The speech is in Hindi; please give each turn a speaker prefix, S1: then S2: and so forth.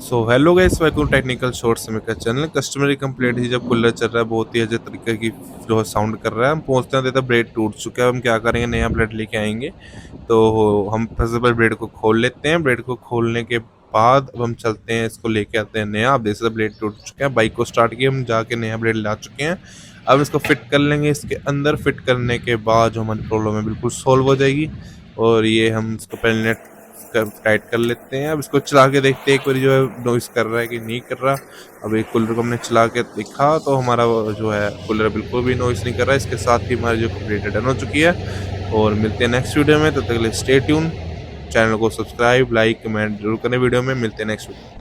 S1: So hello guys, welcome technical shorts में का चैनल। कस्टमर कंप्लेंट थी, जब कूलर चल रहा है बहुत ही अजब तरीके की जो है साउंड कर रहा है। हम पहुंचते हैं तो ब्लेड टूट चुका है। हम क्या करेंगे, नया ब्लेड लेके आएंगे। तो हम फर्स्ट ऑफ ऑल ब्लेड को खोल लेते हैं। ब्लेड को खोलने के बाद अब हम चलते हैं, इसको लेके आते हैं नया। अब जैसे ब्लेड टूट चुका है, बाइक को स्टार्ट किया, हम जाके नया ब्लेड ला चुके हैं। अब इसको फिट कर लेंगे। इसके अंदर फिट करने के बाद जो हमारी प्रॉब्लम है बिल्कुल सॉल्व हो जाएगी। और ये हम इसको पहले टाइट कर लेते हैं। अब इसको चला के देखते हैं एक बार जो है नॉइस कर रहा है कि नहीं कर रहा। अब एक कूलर को हमने चला के देखा तो हमारा वो जो है कूलर बिल्कुल भी नॉइस नहीं कर रहा है। इसके साथ ही हमारी जो कंप्लीट डन हो चुकी है। और मिलते हैं नेक्स्ट वीडियो में, तब तक के लिए स्टे ट्यून। चैनल को सब्सक्राइब, लाइक, कमेंट जरूर करें। वीडियो में मिलते हैं नेक्स्ट वीडियो।